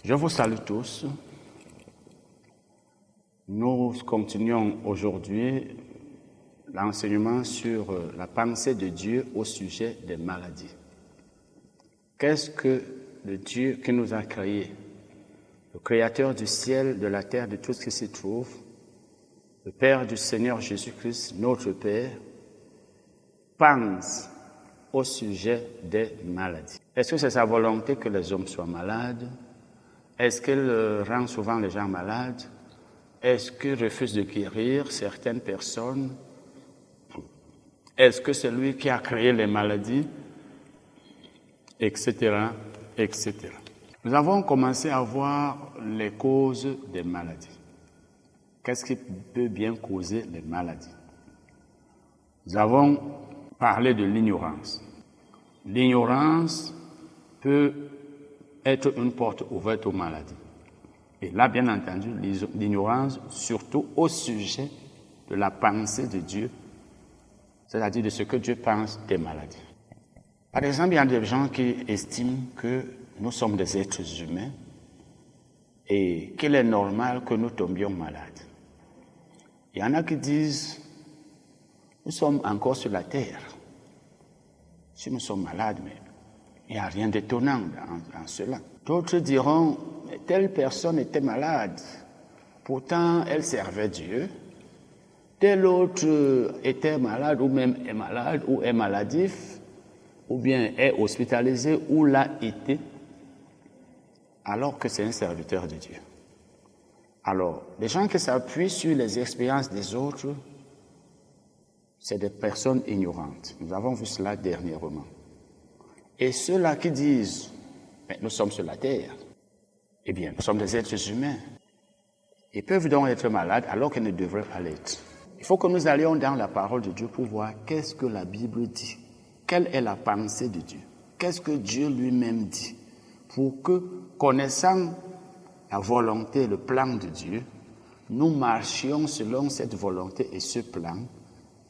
Je vous salue tous. Nous continuons aujourd'hui l'enseignement sur la pensée de Dieu au sujet des maladies. Qu'est-ce que le Dieu qui nous a créés, le Créateur du ciel, de la terre, de tout ce qui s'y trouve, le Père du Seigneur Jésus-Christ, notre Père, pense au sujet des maladies? Est-ce que c'est sa volonté que les hommes soient malades? Est-ce qu'il rend souvent les gens malades? Est-ce qu'il refuse de guérir certaines personnes? Est-ce que c'est lui qui a créé les maladies? Etc., etc. Nous avons commencé à voir les causes des maladies. Qu'est-ce qui peut bien causer les maladies? Nous avons parlé de l'ignorance. L'ignorance peut être une porte ouverte aux maladies. Et là, bien entendu, l'ignorance, surtout au sujet de la pensée de Dieu, c'est-à-dire de ce que Dieu pense des maladies. Par exemple, il y a des gens qui estiment que nous sommes des êtres humains et qu'il est normal que nous tombions malades. Il y en a qui disent, nous sommes encore sur la terre. Si nous sommes malades, mais il n'y a rien d'étonnant dans cela. D'autres diront, mais telle personne était malade, pourtant elle servait Dieu. Tel autre était malade ou même est malade ou est maladif, ou bien est hospitalisé ou l'a été, alors que c'est un serviteur de Dieu. Alors, les gens qui s'appuient sur les expériences des autres, c'est des personnes ignorantes. Nous avons vu cela dernièrement. Et ceux-là qui disent, mais nous sommes sur la terre, eh bien, nous sommes des êtres humains. Ils peuvent donc être malades alors qu'ils ne devraient pas l'être. Il faut que nous allions dans la parole de Dieu pour voir qu'est-ce que la Bible dit. Quelle est la pensée de Dieu? Qu'est-ce que Dieu lui-même dit? Pour que, connaissant la volonté, le plan de Dieu, nous marchions selon cette volonté et ce plan,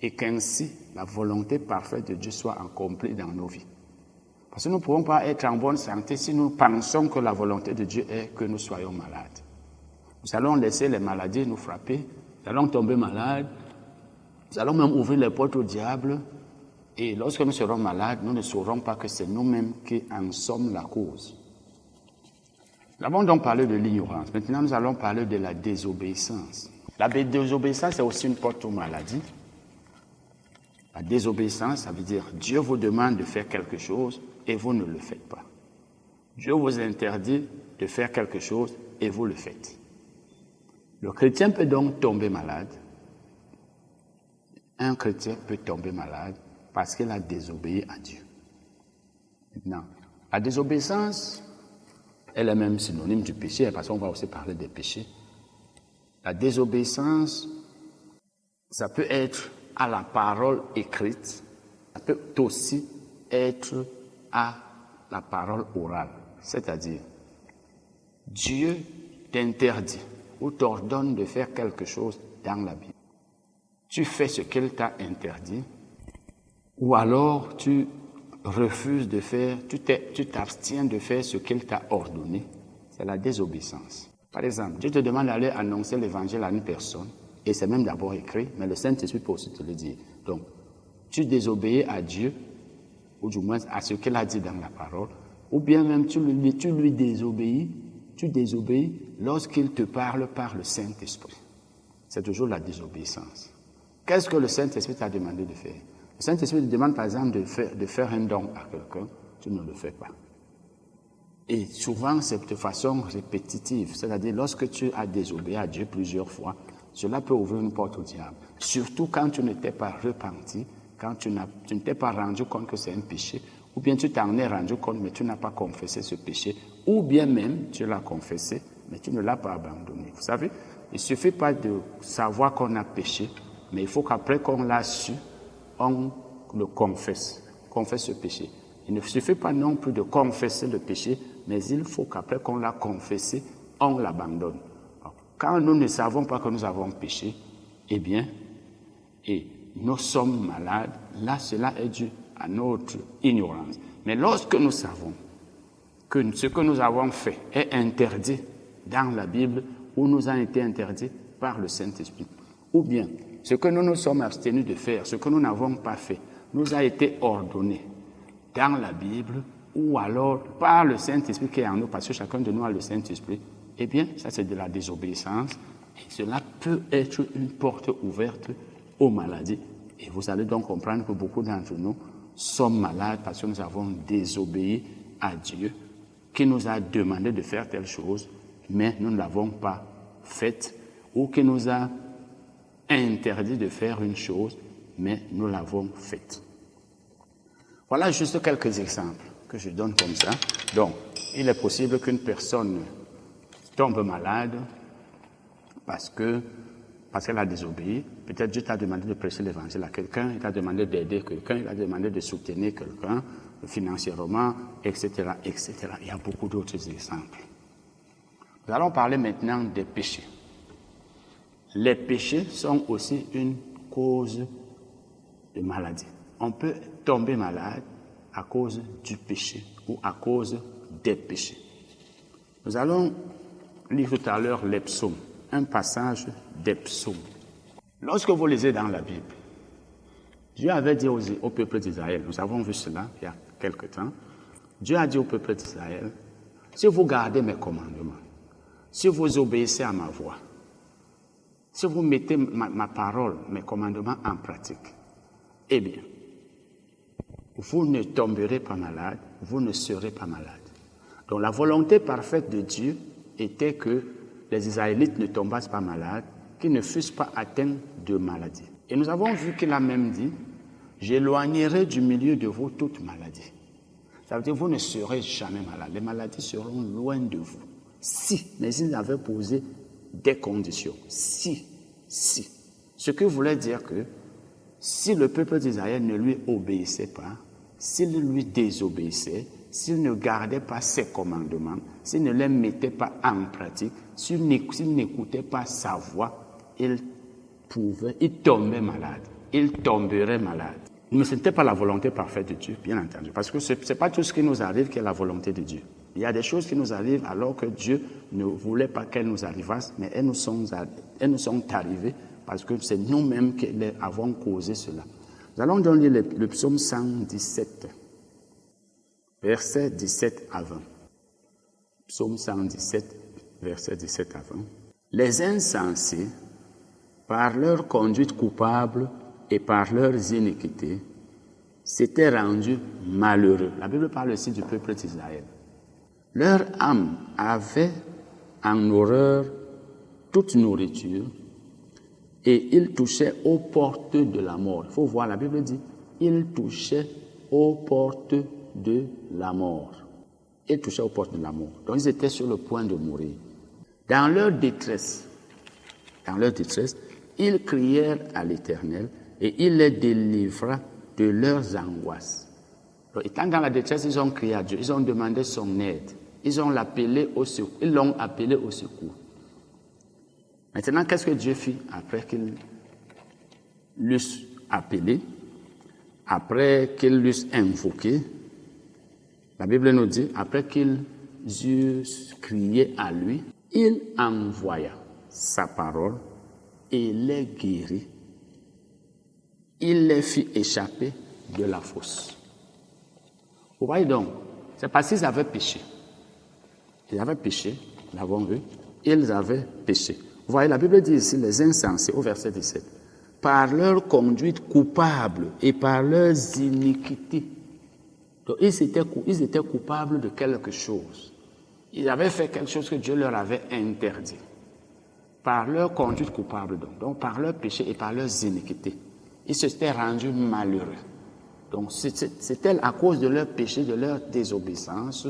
et qu'ainsi la volonté parfaite de Dieu soit accomplie dans nos vies. Parce que nous ne pouvons pas être en bonne santé si nous pensons que la volonté de Dieu est que nous soyons malades. Nous allons laisser les maladies nous frapper, nous allons tomber malades, nous allons même ouvrir les portes au diable, et lorsque nous serons malades, nous ne saurons pas que c'est nous-mêmes qui en sommes la cause. Nous avons donc parlé de l'ignorance. Maintenant, nous allons parler de la désobéissance. La désobéissance est aussi une porte aux maladies. La désobéissance, ça veut dire Dieu vous demande de faire quelque chose et vous ne le faites pas. Dieu vous interdit de faire quelque chose et vous le faites. Le chrétien peut donc tomber malade. Un chrétien peut tomber malade parce qu'il a désobéi à Dieu. Maintenant, la désobéissance, elle est même synonyme du péché, parce qu'on va aussi parler des péchés. La désobéissance, ça peut être à la parole écrite, ça peut aussi être à la parole orale. C'est-à-dire, Dieu t'interdit ou t'ordonne de faire quelque chose dans la Bible. Tu fais ce qu'il t'a interdit, ou alors tu refuses de faire, tu t'abstiens de faire ce qu'il t'a ordonné. C'est la désobéissance. Par exemple, Dieu te demande d'aller annoncer l'évangile à une personne, et c'est même d'abord écrit, mais le Saint-Esprit peut aussi te le dire. Donc, tu désobéis à Dieu, ou du moins à ce qu'il a dit dans la parole, ou bien même tu lui désobéis lorsqu'il te parle par le Saint-Esprit. C'est toujours la désobéissance. Qu'est-ce que le Saint-Esprit t'a demandé de faire? Le Saint-Esprit te demande par exemple de faire un don à quelqu'un, tu ne le fais pas. Et souvent c'est de façon répétitive, c'est-à-dire lorsque tu as désobéi à Dieu plusieurs fois, cela peut ouvrir une porte au diable. Surtout quand tu ne t'es pas repenti, quand tu ne t'es pas rendu compte que c'est un péché, ou bien tu t'en es rendu compte mais tu n'as pas confessé ce péché, ou bien même tu l'as confessé mais tu ne l'as pas abandonné. Vous savez, il ne suffit pas de savoir qu'on a péché, mais il faut qu'après qu'on l'a su, on le confesse ce péché. Il ne suffit pas non plus de confesser le péché, mais il faut qu'après qu'on l'a confessé, on l'abandonne. Quand nous ne savons pas que nous avons péché, eh bien, et nous sommes malades, là, cela est dû à notre ignorance. Mais lorsque nous savons que ce que nous avons fait est interdit dans la Bible ou nous a été interdit par le Saint-Esprit. Ou bien, ce que nous nous sommes abstenus de faire, ce que nous n'avons pas fait, nous a été ordonné dans la Bible ou alors par le Saint-Esprit qui est en nous, parce que chacun de nous a le Saint-Esprit, eh bien, ça c'est de la désobéissance et cela peut être une porte ouverte aux maladies. Et vous allez donc comprendre que beaucoup d'entre nous sommes malades parce que nous avons désobéi à Dieu qui nous a demandé de faire telle chose, mais nous ne l'avons pas faite, ou qui nous a interdit de faire une chose, mais nous l'avons faite. Voilà juste quelques exemples que je donne comme ça. Donc, il est possible qu'une personne tombe malade parce qu'elle a désobéi. Peut-être Dieu t'a demandé de prêcher l'évangile à quelqu'un, il t'a demandé d'aider quelqu'un, il t'a demandé de soutenir quelqu'un financièrement, etc., etc. Il y a beaucoup d'autres exemples. Nous allons parler maintenant des péchés. Les péchés sont aussi une cause de maladie. On peut tomber malade à cause du péché ou à cause des péchés. Nous allons lire tout à l'heure les psaumes, un passage des psaumes. Lorsque vous lisez dans la Bible, Dieu avait dit au peuple d'Israël, nous avons vu cela il y a quelque temps, Dieu a dit au peuple d'Israël, si vous gardez mes commandements, si vous obéissez à ma voix, si vous mettez ma parole, mes commandements en pratique, eh bien, vous ne tomberez pas malade, vous ne serez pas malade. Donc la volonté parfaite de Dieu était que les Israélites ne tombassent pas malades, qu'ils ne fussent pas atteints de maladie. Et nous avons vu qu'il a même dit, j'éloignerai du milieu de vous toute maladie. Ça veut dire que vous ne serez jamais malade. Les maladies seront loin de vous. Si, mais il avait posé des conditions. Si. Ce qui voulait dire que si le peuple d'Israël ne lui obéissait pas, s'il lui désobéissait, s'il ne gardait pas ses commandements, s'il ne les mettait pas en pratique, s'il n'écoutait pas sa voix, il tombait malade. Il tomberait malade. Mais ce n'était pas la volonté parfaite de Dieu, bien entendu, parce que ce n'est pas tout ce qui nous arrive qui est la volonté de Dieu. Il y a des choses qui nous arrivent alors que Dieu ne voulait pas qu'elles nous arrivassent, mais elles nous sont arrivées parce que c'est nous-mêmes qui avons causé cela. Nous allons donc lire le psaume 117, versets 17 à 20. Psaume 117, versets 17 à 20. Les insensés, par leur conduite coupable et par leurs iniquités, s'étaient rendus malheureux. La Bible parle aussi du peuple d'Israël. Leur âme avait en horreur toute nourriture et ils touchaient aux portes de la mort. Il faut voir, la Bible dit, ils touchaient aux portes de la mort. Ils touchaient aux portes de la mort. Donc ils étaient sur le point de mourir. Dans leur détresse, ils crièrent à l'Éternel et il les délivra de leurs angoisses. Donc, étant dans la détresse, ils ont crié à Dieu, ils ont demandé son aide, ils l'ont appelé au secours. Maintenant, qu'est-ce que Dieu fit après qu'ils l'eussent appelé, après qu'ils l'eussent invoqué? La Bible nous dit, après qu'ils eussent crié à lui, il envoya sa parole et les guérit. Il les fit échapper de la fosse. Vous voyez donc, c'est parce qu'ils avaient péché. Ils avaient péché, nous l'avons vu, ils avaient péché. Vous voyez, la Bible dit ici, les insensés, au verset 17, par leur conduite coupable et par leurs iniquités. Donc, ils étaient coupables de quelque chose. Ils avaient fait quelque chose que Dieu leur avait interdit. Par leur conduite coupable, donc par leur péché et par leurs iniquités. Ils s'étaient rendus malheureux. Donc, c'était à cause de leur péché, de leur désobéissance,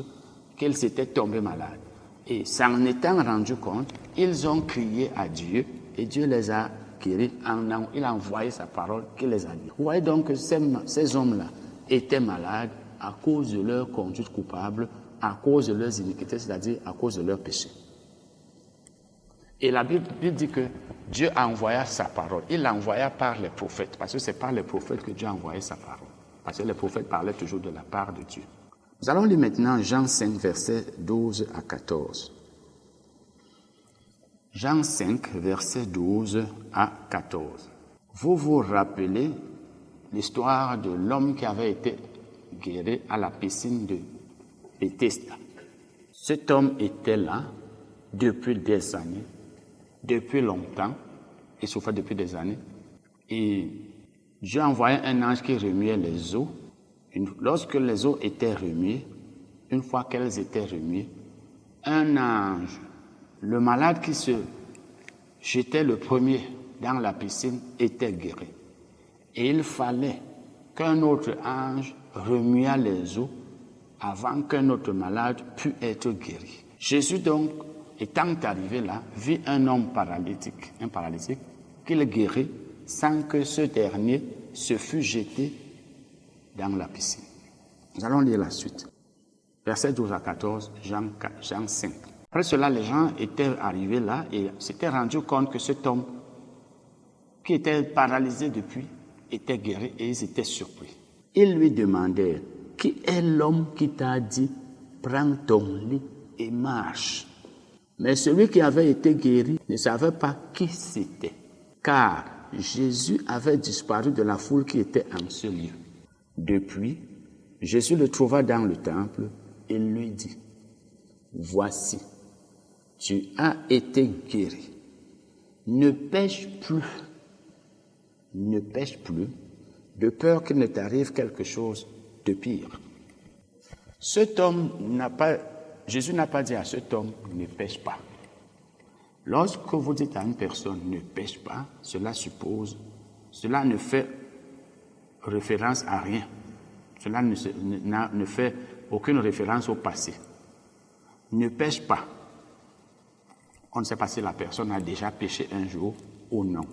qu'ils s'étaient tombés malades. Et s'en étant rendus compte, ils ont crié à Dieu et Dieu les a guéris. Il a envoyé sa parole qui les a guéris. Vous voyez donc que ces hommes-là étaient malades à cause de leur conduite coupable, à cause de leurs iniquités, c'est-à-dire à cause de leur péché. Et la Bible dit que Dieu a envoyé sa parole. Il l'envoya par les prophètes, parce que c'est par les prophètes que Dieu a envoyé sa parole. Parce que les prophètes parlaient toujours de la part de Dieu. Nous allons lire maintenant Jean 5, versets 12 à 14. Jean 5, versets 12 à 14. Vous vous rappelez l'histoire de l'homme qui avait été guéri à la piscine de Bethesda. Cet homme était là depuis des années, depuis longtemps, il souffrait depuis des années. Et Dieu envoyait un ange qui remuait les eaux. Lorsque les eaux étaient remuées, une fois qu'elles étaient remuées, un ange, le malade qui se jetait le premier dans la piscine, était guéri. Et il fallait qu'un autre ange remuât les eaux avant qu'un autre malade pût être guéri. Jésus donc, étant arrivé là, vit un homme paralytique, qu'il guérit sans que ce dernier se fût jeté dans la piscine. Nous allons lire la suite. Versets 12 à 14, Jean 5. Après cela, les gens étaient arrivés là et s'étaient rendus compte que cet homme qui était paralysé depuis était guéri et ils étaient surpris. Ils lui demandèrent, qui est l'homme qui t'a dit, prends ton lit et marche? Mais celui qui avait été guéri ne savait pas qui c'était, car Jésus avait disparu de la foule qui était en ce lieu. Depuis, Jésus le trouva dans le temple et lui dit, voici, tu as été guéri. Ne pêche plus, de peur qu'il ne t'arrive quelque chose de pire. Jésus n'a pas dit à cet homme, ne pêche pas. Lorsque vous dites à une personne, ne pêche pas, cela ne fait référence à rien. Cela ne fait aucune référence au passé. Ne pêche pas. On ne sait pas si la personne a déjà péché un jour ou non.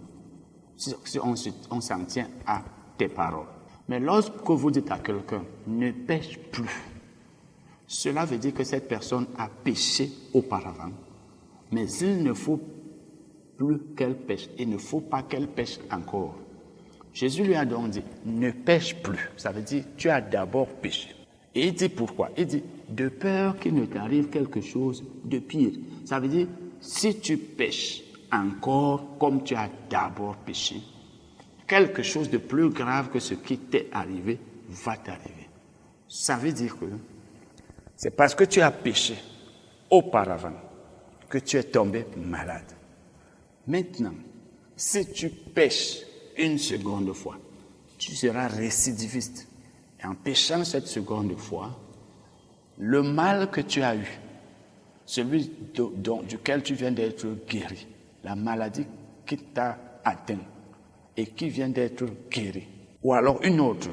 Si on s'en tient à tes paroles. Mais lorsque vous dites à quelqu'un, ne pêche plus, cela veut dire que cette personne a péché auparavant. Mais il ne faut plus qu'elle pêche. Il ne faut pas qu'elle pêche encore. Jésus lui a donc dit, ne pêche plus. Ça veut dire, tu as d'abord péché. Et il dit pourquoi? Il dit, de peur qu'il ne t'arrive quelque chose de pire. Ça veut dire, si tu pêches encore comme tu as d'abord péché, quelque chose de plus grave que ce qui t'est arrivé va t'arriver. Ça veut dire que c'est parce que tu as péché auparavant que tu es tombé malade. Maintenant, si tu pêches une seconde fois, tu seras récidiviste. Et en péchant cette seconde fois, le mal que tu as eu, celui duquel tu viens d'être guéri, la maladie qui t'a atteint et qui vient d'être guérie, ou alors une autre,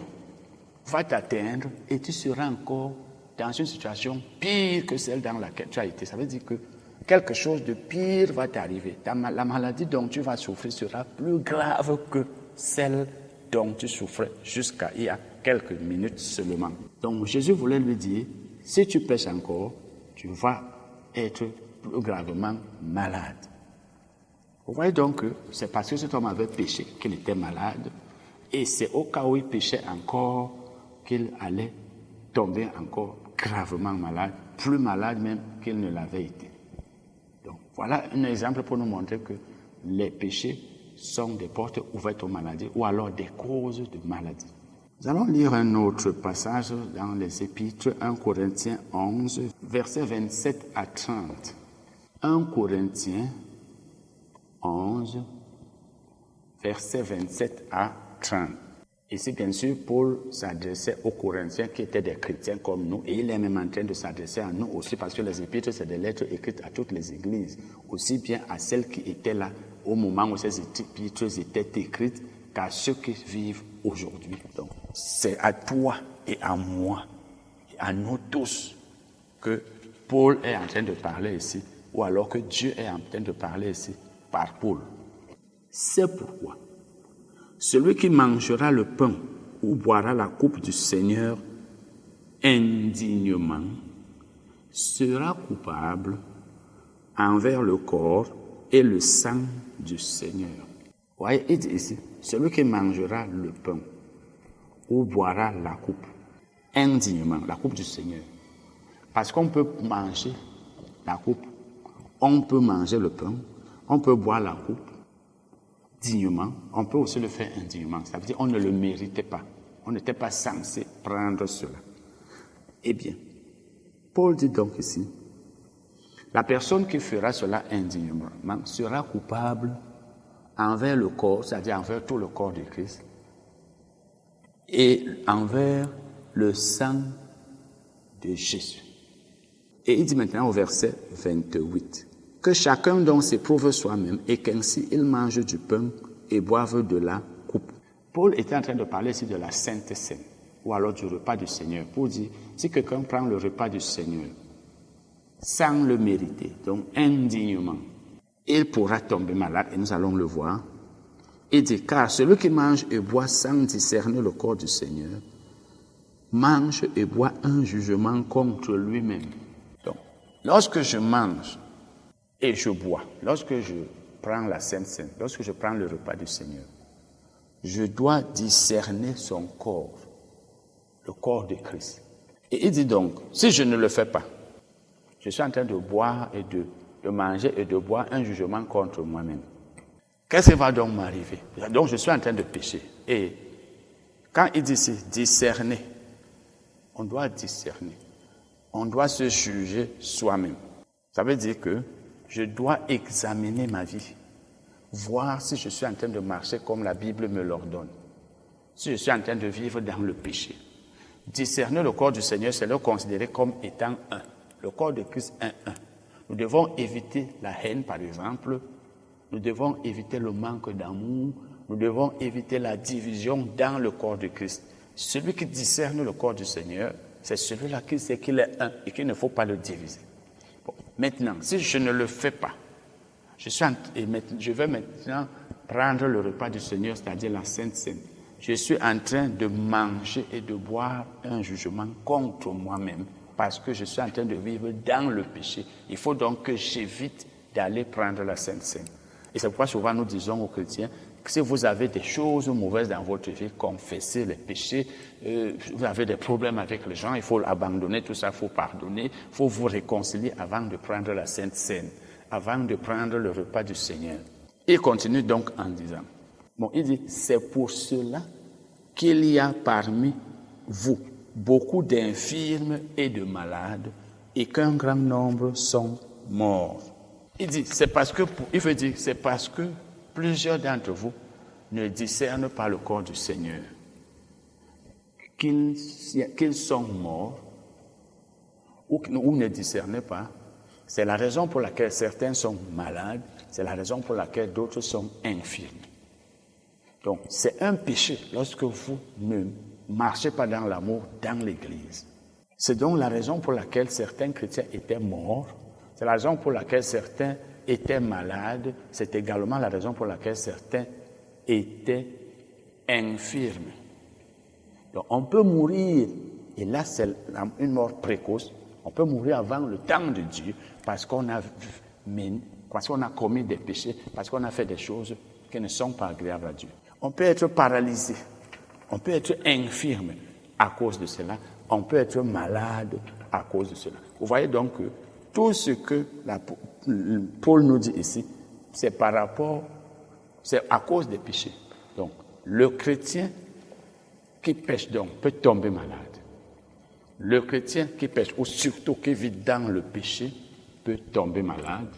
va t'atteindre et tu seras encore dans une situation pire que celle dans laquelle tu as été. Ça veut dire que quelque chose de pire va t'arriver. La maladie dont tu vas souffrir sera plus grave que celle dont tu souffrais jusqu'à il y a quelques minutes seulement. Donc Jésus voulait lui dire, si tu pêches encore, tu vas être plus gravement malade. Vous voyez donc que c'est parce que cet homme avait péché qu'il était malade, et c'est au cas où il péchait encore qu'il allait tomber encore gravement malade, plus malade même qu'il ne l'avait été. Donc voilà un exemple pour nous montrer que les péchés sont des portes ouvertes aux maladies ou alors des causes de maladies. Nous allons lire un autre passage dans les épîtres, 1 Corinthiens 11, versets 27 à 30. 1 Corinthiens 11, versets 27 à 30. Ici, bien sûr, Paul s'adressait aux Corinthiens qui étaient des chrétiens comme nous, et il est même en train de s'adresser à nous aussi, parce que les épîtres, c'est des lettres écrites à toutes les églises, aussi bien à celles qui étaient là au moment où ces épîtres étaient écrites qu'à ceux qui vivent aujourd'hui. Donc, c'est à toi et à moi, et à nous tous, que Paul est en train de parler ici, ou alors que Dieu est en train de parler ici par Paul. C'est pourquoi celui qui mangera le pain ou boira la coupe du Seigneur indignement sera coupable envers le corps et le sang du Seigneur. Vous voyez, il dit ici, celui qui mangera le pain ou boira la coupe. indignement la coupe du Seigneur. Parce qu'on peut manger la coupe, on peut manger le pain, on peut boire la coupe dignement, on peut aussi le faire indignement. Ça veut dire qu'on ne le méritait pas. On n'était pas censé prendre cela. Eh bien, Paul dit donc ici, la personne qui fera cela indignement sera coupable envers le corps, c'est-à-dire envers tout le corps de Christ, et envers le sang de Jésus. Et il dit maintenant au verset 28, que chacun donc s'éprouve soi-même et qu'ainsi il mange du pain et boive de la coupe. Paul était en train de parler ici de la Sainte Seine, ou alors du repas du Seigneur, pour dire, si quelqu'un prend le repas du Seigneur sans le mériter, donc indignement, il pourra tomber malade, et nous allons le voir. Il dit, car celui qui mange et boit sans discerner le corps du Seigneur, mange et boit un jugement contre lui-même. Donc, lorsque je mange et je bois, lorsque je prends la Sainte Seine, lorsque je prends le repas du Seigneur, je dois discerner son corps, le corps de Christ. Et il dit donc, si je ne le fais pas, je suis en train de boire et de manger et de boire un jugement contre moi-même. Qu'est-ce qui va donc m'arriver? Donc je suis en train de pécher. Et quand il dit ici, discerner, on doit discerner. On doit se juger soi-même. Ça veut dire que je dois examiner ma vie, voir si je suis en train de marcher comme la Bible me l'ordonne, si je suis en train de vivre dans le péché. Discerner le corps du Seigneur, c'est le considérer comme étant un. Le corps de Christ est un. Nous devons éviter la haine, par exemple. Nous devons éviter le manque d'amour. Nous devons éviter la division dans le corps de Christ. Celui qui discerne le corps du Seigneur, c'est celui-là qui sait qu'il est un et qu'il ne faut pas le diviser. Bon, maintenant, si je ne le fais pas, je vais maintenant prendre le repas du Seigneur, c'est-à-dire la Sainte Seine. Je suis en train de manger et de boire un jugement contre moi-même parce que je suis en train de vivre dans le péché. Il faut donc que j'évite d'aller prendre la Sainte Seine. Et c'est pourquoi souvent nous disons aux chrétiens que si vous avez des choses mauvaises dans votre vie, confessez les péchés, vous avez des problèmes avec les gens, il faut abandonner tout ça, il faut pardonner, il faut vous réconcilier avant de prendre la Sainte Seine, avant de prendre le repas du Seigneur. Il continue donc en disant, bon, il dit, c'est pour cela qu'il y a parmi vous beaucoup d'infirmes et de malades et qu'un grand nombre sont morts. Il dit, c'est parce que plusieurs d'entre vous ne discernent pas le corps du Seigneur, qu'ils sont morts ou ne discernent pas. C'est la raison pour laquelle certains sont malades, c'est la raison pour laquelle d'autres sont infirmes. Donc, c'est un péché lorsque vous ne marchez pas dans l'amour dans l'Église. C'est donc la raison pour laquelle certains chrétiens étaient morts. C'est la raison pour laquelle certains étaient malades. C'est également la raison pour laquelle certains étaient infirmes. Donc, on peut mourir, et là, c'est une mort précoce. On peut mourir avant le temps de Dieu parce qu'on a commis des péchés, parce qu'on a fait des choses qui ne sont pas agréables à Dieu. On peut être paralysé, on peut être infirme à cause de cela, on peut être malade à cause de cela. Vous voyez donc que tout ce que Paul nous dit ici, c'est à cause des péchés. Donc, le chrétien qui pêche donc peut tomber malade. Le chrétien qui pêche, ou surtout qui vit dans le péché, peut tomber malade.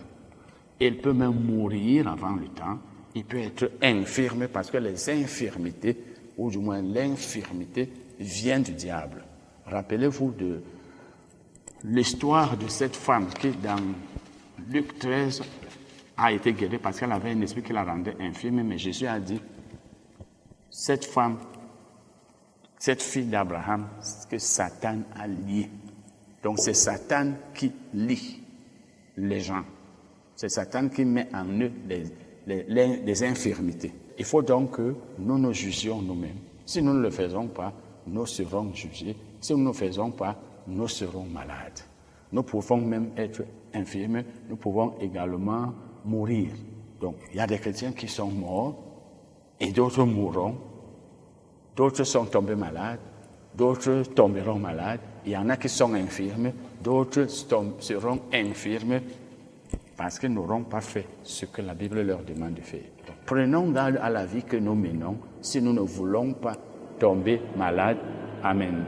Il peut même mourir avant le temps. Il peut être infirme parce que les infirmités, ou du moins l'infirmité, vient du diable. Rappelez-vous de l'histoire de cette femme qui, dans Luc 13, a été guérie parce qu'elle avait un esprit qui la rendait infirme, mais Jésus a dit, cette femme, cette fille d'Abraham, que Satan a lié. Donc c'est Satan qui lie les gens. C'est Satan qui met en eux les infirmités. Il faut donc que nous nous jugions nous-mêmes. Si nous ne le faisons pas, nous serons jugés. Si nous ne le faisons pas, nous serons malades. Nous pouvons même être infirmes, nous pouvons également mourir. Donc, il y a des chrétiens qui sont morts et d'autres mourront. D'autres sont tombés malades d'autres tomberont malades. Il y en a qui sont infirmes, d'autres seront infirmes parce qu'ils n'auront pas fait ce que la Bible leur demande de faire. Donc, prenons garde à la vie que nous menons si nous ne voulons pas tomber malades. Amen.